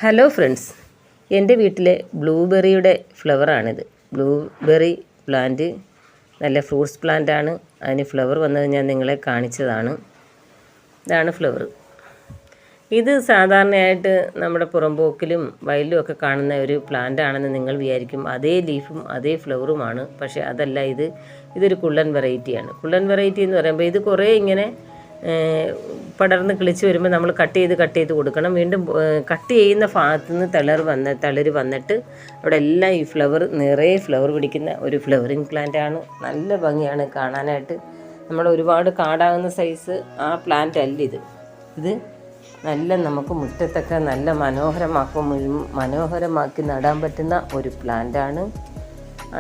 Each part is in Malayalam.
ഹലോ ഫ്രണ്ട്സ്, എൻ്റെ വീട്ടിലെ ബ്ലൂബെറിയുടെ ഫ്ലവറാണിത്. ബ്ലൂബെറി പ്ലാന്റ് നല്ല ഫ്രൂട്ട്സ് പ്ലാന്റാണ്. അതിന് ഫ്ലവർ വന്നത് ഞാൻ നിങ്ങളെ കാണിച്ചതാണ്. ഇതാണ് ഫ്ലവർ. ഇത് സാധാരണയായിട്ട് നമ്മുടെ പുറമ്പോക്കിലും വയലിലും ഒക്കെ കാണുന്ന ഒരു പ്ലാന്റ് ആണെന്ന് നിങ്ങൾ വിചാരിക്കും. അതേ ലീഫും അതേ ഫ്ലവറുമാണ്. പക്ഷേ അതല്ല, ഇതൊരു കുള്ളൻ വെറൈറ്റിയാണ്. കുള്ളൻ വെറൈറ്റി എന്ന് പറയുമ്പോൾ ഇത് കുറേ ഇങ്ങനെ പടർന്ന് കിളിച്ച് വരുമ്പോൾ നമ്മൾ കട്ട് ചെയ്ത് കൊടുക്കണം. വീണ്ടും കട്ട് ചെയ്യുന്ന ഭാഗത്തു നിന്ന് തളിര് വന്നിട്ട് അവിടെ എല്ലാം ഈ നിറയെ ഫ്ലവർ പിടിക്കുന്ന ഒരു ഫ്ലവറിങ് പ്ലാന്റാണ്. നല്ല ഭംഗിയാണ് കാണാനായിട്ട്. നമ്മൾ ഒരുപാട് കാടാകുന്ന സൈസ് ആ പ്ലാന്റ് അല്ല ഇത് നല്ല നമുക്ക് മുറ്റത്തൊക്കെ നല്ല മനോഹരമാക്കി നടാൻ പറ്റുന്ന ഒരു പ്ലാന്റാണ്.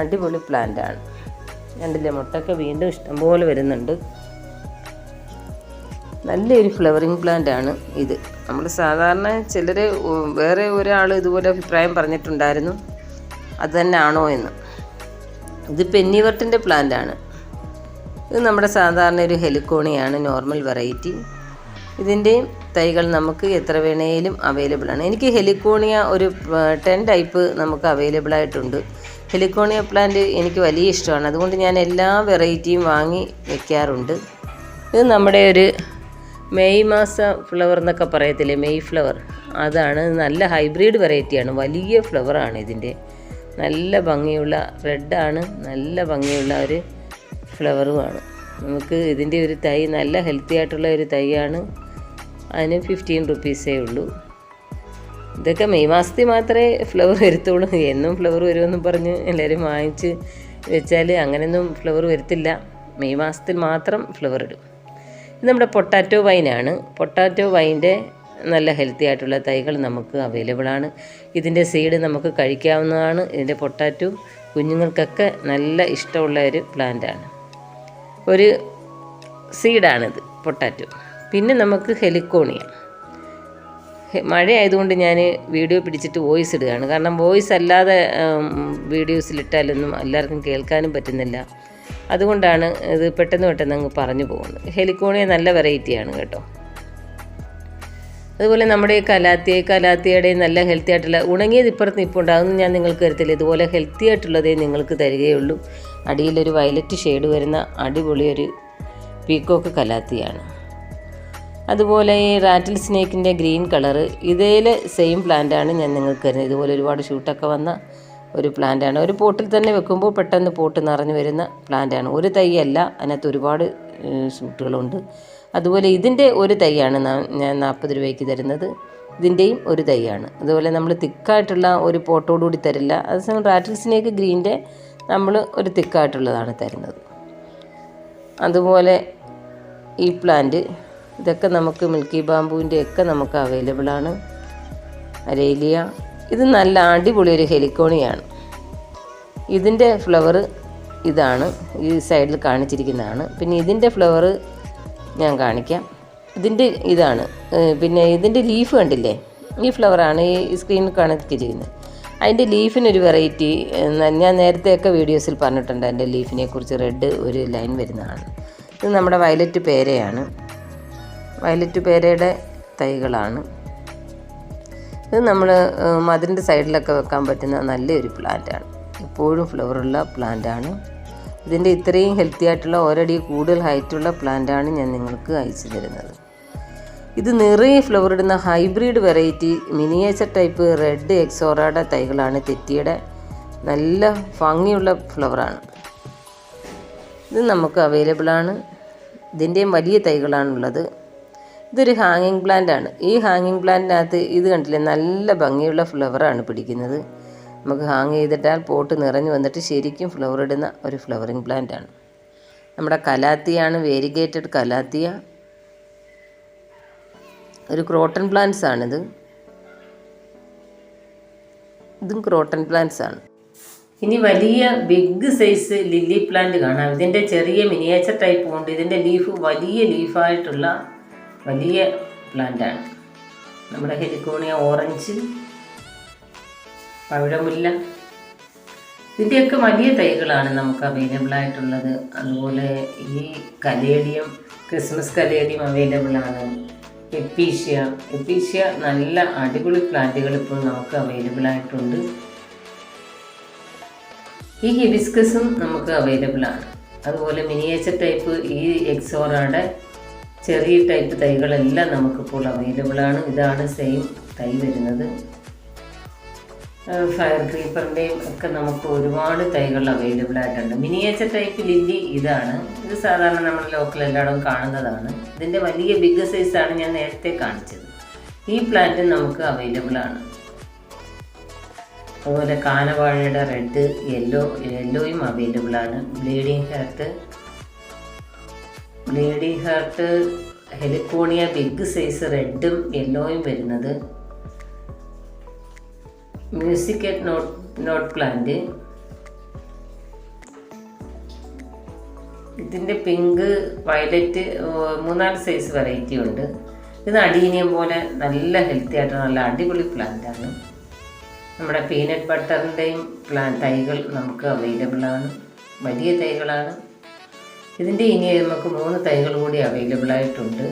അടിപൊളി പ്ലാന്റാണ്. കണ്ടില്ലേ, മുട്ടൊക്കെ വീണ്ടും ഇഷ്ടംപോലെ വരുന്നുണ്ട്. നല്ലൊരു ഫ്ലവറിങ് പ്ലാന്റാണ് ഇത്. നമ്മൾ സാധാരണ വേറെ ഒരാൾ ഇതുപോലെ അഭിപ്രായം പറഞ്ഞിട്ടുണ്ടായിരുന്നു, അത് തന്നെ ആണോ എന്ന്. ഇത് പെന്നിവർട്ടിൻ്റെ പ്ലാന്റാണ്. ഇത് നമ്മുടെ സാധാരണ ഒരു ഹെലിക്കോണിയാണ്, നോർമൽ വെറൈറ്റി. ഇതിൻ്റെയും തൈകൾ നമുക്ക് എത്ര വേണേലും അവൈലബിൾ ആണ്. എനിക്ക് ഹെലിക്കോണിയ ഒരു 10 ടൈപ്പ് നമുക്ക് അവൈലബിൾ ആയിട്ടുണ്ട്. ഹെലിക്കോണിയ പ്ലാന്റ് എനിക്ക് വലിയ ഇഷ്ടമാണ്. അതുകൊണ്ട് ഞാൻ എല്ലാ വെറൈറ്റിയും വാങ്ങി വയ്ക്കാറുണ്ട്. ഇത് നമ്മുടെ ഒരു മെയ് മാസ ഫ്ലവർ എന്നൊക്കെ പറയത്തില്ലേ, മെയ് ഫ്ലവർ, അതാണ്. നല്ല ഹൈബ്രിഡ് വെറൈറ്റിയാണ്. വലിയ ഫ്ലവറാണ് ഇതിൻ്റെ. നല്ല ഭംഗിയുള്ള റെഡാണ്. നല്ല ഭംഗിയുള്ള ഒരു ഫ്ലവറുമാണ്. നമുക്ക് ഇതിൻ്റെ ഒരു തൈ നല്ല ഹെൽത്തി ആയിട്ടുള്ള ഒരു തൈയാണ്. അതിന് 15 റുപ്പീസേ ഉള്ളൂ. ഇതൊക്കെ മെയ് മാസത്തിൽ മാത്രമേ ഫ്ലവർ വരത്തുള്ളൂ. എന്നും ഫ്ലവർ വരുമെന്നും പറഞ്ഞ് എല്ലാവരും വാങ്ങിച്ച് വെച്ചാൽ അങ്ങനെയൊന്നും ഫ്ലവർ വരത്തില്ല. മെയ് മാസത്തിൽ മാത്രം ഫ്ലവർ ഇടും. ഇത് നമ്മുടെ പൊട്ടാറ്റോ വൈനാണ്. പൊട്ടാറ്റോ വൈൻ്റെ നല്ല ഹെൽത്തി ആയിട്ടുള്ള തൈകൾ നമുക്ക് അവൈലബിൾ ആണ്. ഇതിൻ്റെ സീഡ് നമുക്ക് കഴിക്കാവുന്നതാണ്. ഇതിൻ്റെ പൊട്ടാറ്റോ കുഞ്ഞുങ്ങൾക്കൊക്കെ നല്ല ഇഷ്ടമുള്ള ഒരു പ്ലാന്റാണ്. ഒരു സീഡാണിത് പൊട്ടാറ്റോ. പിന്നെ നമുക്ക് ഹെലിക്കോണിയ. മഴ ആയതുകൊണ്ട് ഞാൻ വീഡിയോ പിടിച്ചിട്ട് വോയിസ് ഇടുകയാണ്. കാരണം വോയിസ് അല്ലാതെ വീഡിയോസിലിട്ടാലൊന്നും എല്ലാവർക്കും കേൾക്കാനും പറ്റുന്നില്ല. അതുകൊണ്ടാണ് ഇത് പെട്ടെന്ന് അങ്ങ് പറഞ്ഞു പോകുന്നത്. ഹെലിക്കോണിയ നല്ല വെറൈറ്റിയാണ് കേട്ടോ. അതുപോലെ നമ്മുടെ ഈ കലാത്തിയയുടെ നല്ല ഹെൽത്തി ആയിട്ടുള്ള ഉണങ്ങിയത് ഇപ്പുറത്ത് നിൽപ്പുണ്ടാകുന്നു. ഞാൻ നിങ്ങൾക്ക് തരത്തില്ല. ഇതുപോലെ ഹെൽത്തി ആയിട്ടുള്ളതേ നിങ്ങൾക്ക് തരികയുള്ളൂ. അടിയിലൊരു വയലറ്റ് ഷെയ്ഡ് വരുന്ന അടിപൊളി ഒരു പീക്കോക്ക് കലാത്തിയാണ്. അതുപോലെ ഈ റാറ്റിൽ സ്നേക്കിൻ്റെ ഗ്രീൻ കളറ്, ഇതേലെ സെയിം പ്ലാന്റാണ് ഞാൻ നിങ്ങൾക്ക് തരുന്നത്. ഇതുപോലെ ഒരുപാട് ഷൂട്ടൊക്കെ വന്ന ഒരു പ്ലാന്റാണ്. ഒരു പോട്ടിൽ തന്നെ വെക്കുമ്പോൾ പെട്ടെന്ന് പോട്ട് നിറഞ്ഞു വരുന്ന പ്ലാന്റാണ്. ഒരു തൈയല്ല, അതിനകത്ത് ഒരുപാട് ഷൂട്ടുകളുണ്ട്. അതുപോലെ ഇതിൻ്റെ ഒരു തൈയാണ് ഞാൻ 40 രൂപയ്ക്ക് തരുന്നത്. ഇതിൻ്റെയും ഒരു തൈയാണ്. അതുപോലെ നമ്മൾ തിക്കായിട്ടുള്ള ഒരു പോട്ടോടുകൂടി തരില്ല. അതേസമയം റാറ്റിൽ സ്നേക്ക് ഗ്രീൻ്റെ നമ്മൾ ഒരു തിക്കായിട്ടുള്ളതാണ് തരുന്നത്. അതുപോലെ ഈ പ്ലാന്റ്, ഇതൊക്കെ നമുക്ക് മിൽക്കി ബാമ്പുവിൻ്റെ ഒക്കെ നമുക്ക് അവൈലബിൾ ആണ്. അരേലിയ, ഇത് നല്ല അടിപൊളി ഒരു ഹെലിക്കോണിയാണ്. ഇതിൻ്റെ ഫ്ലവർ ഇതാണ്, ഈ സൈഡിൽ കാണിച്ചിരിക്കുന്നതാണ്. പിന്നെ ഇതിൻ്റെ ഫ്ലവർ ഞാൻ കാണിക്കാം. ഇതിൻ്റെ ഇതാണ്. പിന്നെ ഇതിൻ്റെ ലീഫ് കണ്ടില്ലേ, ഈ ഫ്ലവറാണ് ഈ സ്ക്രീനിൽ കാണിച്ചിരിക്കുന്നത്. അതിൻ്റെ ലീഫിനൊരു വെറൈറ്റി ഞാൻ നേരത്തെയൊക്കെ വീഡിയോസിൽ പറഞ്ഞിട്ടുണ്ട്. അതിൻ്റെ ലീഫിനെ കുറിച്ച് റെഡ് ഒരു ലൈൻ വരുന്നതാണ്. ഇത് നമ്മുടെ വയലറ്റ് പേരയാണ്. വയലറ്റ് പേരയുടെ തൈകളാണ്. ഇത് നമ്മൾ മതിലിൻ്റെ സൈഡിലൊക്കെ വെക്കാൻ പറ്റുന്ന നല്ലൊരു പ്ലാന്റാണ്. എപ്പോഴും ഫ്ലവറുള്ള പ്ലാന്റാണ്. ഇതിൻ്റെ ഇത്രയും ഹെൽത്തി ആയിട്ടുള്ള ഒരടി കൂടുതൽ ഹൈറ്റുള്ള പ്ലാന്റാണ് ഞാൻ നിങ്ങൾക്ക് അയച്ചു തരുന്നത്. ഇത് നിറയെ ഫ്ലവർ ഇടുന്ന hybrid variety miniature type red എക്സോറയുടെ തൈകളാണ്. തെറ്റിയുടെ നല്ല ഭംഗിയുള്ള ഫ്ലവറാണ്. ഇത് നമുക്ക് അവൈലബിൾ ആണ്. ഇതിൻ്റെയും വലിയ തൈകളാണുള്ളത്. ഇതൊരു ഹാങ്ങിങ് പ്ലാന്റാണ്. ഈ ഹാങ്ങിങ് പ്ലാന്റിനകത്ത് ഇത് കണ്ടില്ലേ, നല്ല ഭംഗിയുള്ള ഫ്ലവറാണ് പിടിക്കുന്നത്. നമുക്ക് ഹാങ് ചെയ്തിട്ടാൽ പോട്ട് നിറഞ്ഞു വന്നിട്ട് ശരിക്കും ഫ്ലവർ ഇടുന്ന ഒരു ഫ്ലവറിങ് പ്ലാന്റാണ്. നമ്മുടെ കലാത്തിയാണ്, വേരിഗേറ്റഡ് കലാത്തിയ. ഒരു ക്രോട്ടൺ പ്ലാന്റ്സ് ആണിത്. ഇതും ക്രോട്ടൺ പ്ലാന്റ്സ് ആണ്. ഇനി വലിയ ബിഗ് സൈസ് ലില്ലി പ്ലാന്റ് കാണാം. ഇതിൻ്റെ ചെറിയ മിനിയേച്ചർ ടൈപ്പ് കൊണ്ട് ഇതിൻ്റെ ലീഫ് വലിയ ലീഫായിട്ടുള്ള വലിയ പ്ലാന്റാണ്. നമ്മുടെ ഹെലിക്കോണിയ ഓറഞ്ച്, പവിഴമുല്ല, ഇതിൻ്റെയൊക്കെ വലിയ തൈകളാണ് നമുക്ക് അവൈലബിൾ ആയിട്ടുള്ളത്. അതുപോലെ ഈ കലേഡിയം, ക്രിസ്മസ് കലേഡിയം അവൈലബിൾ ആണ്. എപ്പീഷ്യ നല്ല അടിപൊളി പ്ലാന്റുകൾ ഇപ്പോൾ നമുക്ക് അവൈലബിൾ ആയിട്ടുണ്ട്. ഈ ഹിബിസ്കസും നമുക്ക് അവൈലബിൾ ആണ്. അതുപോലെ മിനിയേച്ചർ ടൈപ്പ് ഈ എക്സോറയുടെ ചെറിയ ടൈപ്പ് തൈകളെല്ലാം നമുക്കിപ്പോൾ അവൈലബിൾ ആണ്. ഇതാണ് സെയിം തൈ വരുന്നത്. ഫയർ ക്രീപ്പറിൻ്റെയും ഒക്കെ നമുക്ക് ഒരുപാട് തൈകൾ അവൈലബിൾ ആയിട്ടുണ്ട്. മിനിയേച്ചർ ടൈപ്പ് ലില്ലി ഇതാണ്. ഇത് സാധാരണ നമ്മൾ ലോക്കൽ എല്ലായിടവും കാണുന്നതാണ്. ഇതിൻ്റെ വലിയ ബിഗ് സൈസാണ് ഞാൻ നേരത്തെ കാണിച്ചത്. ഈ പ്ലാന്റ് നമുക്ക് അവൈലബിൾ ആണ്. അതുപോലെ കാനവാഴയുടെ റെഡ്, യെല്ലോയും അവൈലബിൾ ആണ്. Bleeding heart heliconia big size റെഡും യെല്ലോയും വരുന്നത്. മ്യൂസിക്കറ്റ് നോട്ട് പ്ലാന്റ്, ഇതിൻ്റെ പിങ്ക്, വയലറ്റ് 3-4 സൈസ് വെറൈറ്റി ഉണ്ട്. ഇത് അഡീനിയം പോലെ നല്ല ഹെൽത്തി ആയിട്ട് നല്ല അടിപൊളി പ്ലാന്റാണ്. നമ്മുടെ പീനട്ട് ബട്ടറിൻ്റെയും തൈകൾ നമുക്ക് അവൈലബിൾ ആണ്. വലിയ തൈകളാണ്. ഇതിൻ്റെ ഇനി നമുക്ക് 3 തൈകൾ കൂടി അവൈലബിൾ ആയിട്ടുണ്ട്.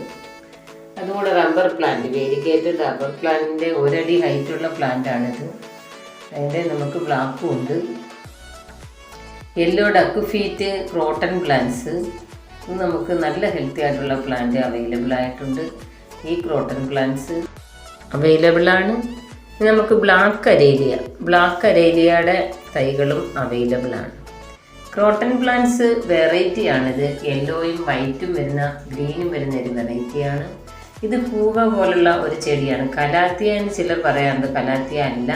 അതുകൂടെ റബ്ബർ പ്ലാന്റ്, വേരിഗേറ്റഡ് റബ്ബർ പ്ലാന്റിൻ്റെ 1 അടി ഹൈറ്റുള്ള പ്ലാന്റാണിത്. അതിൻ്റെ നമുക്ക് ബ്ലാക്കും ഉണ്ട്. Yellow duck feet croton plants, ഇത് നമുക്ക് നല്ല ഹെൽത്തി ആയിട്ടുള്ള പ്ലാന്റ് അവൈലബിൾ ആയിട്ടുണ്ട്. ഈ ക്രോട്ടൺ പ്ലാന്റ്സ് അവൈലബിൾ ആണ്. നമുക്ക് ബ്ലാക്ക് അരേലിയയുടെ തൈകളും അവൈലബിൾ ആണ്. ക്രോട്ടൺ പ്ലാന്റ്സ് വെറൈറ്റിയാണിത്. യെല്ലോയും വൈറ്റും വരുന്ന, ഗ്രീനും വരുന്ന ഒരു വെറൈറ്റിയാണ്. ഇത് പൂവ പോലുള്ള ഒരു ചെടിയാണ്. കലാത്തിയ എന്ന് ചിലർ പറയാറുണ്ട്, കലാത്തിയ അല്ല.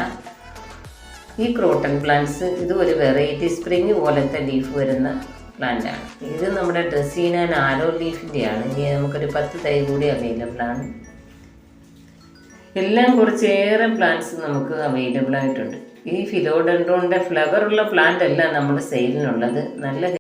ഈ ക്രോട്ടൺ പ്ലാന്റ്സ് ഇത് ഒരു വെറൈറ്റി സ്പ്രിങ് പോലത്തെ ലീഫ് വരുന്ന പ്ലാന്റാണ്. ഇത് നമ്മുടെ ഡ്രസീന നാരോ ലീഫിൻ്റെയാണ്. ഇനി നമുക്കൊരു 10 തൈ കൂടി അവൈലബിൾ ആണ്. എല്ലാം കുറച്ചേറെ പ്ലാന്റ്സ് നമുക്ക് അവൈലബിൾ ആയിട്ടുണ്ട്. ഈ ഫിലോഡെൻഡ്രോണിൻ്റെ ഫ്ലവറുള്ള പ്ലാന്റ് അല്ല നമ്മുടെ സെയിലിനുള്ളത്. നല്ല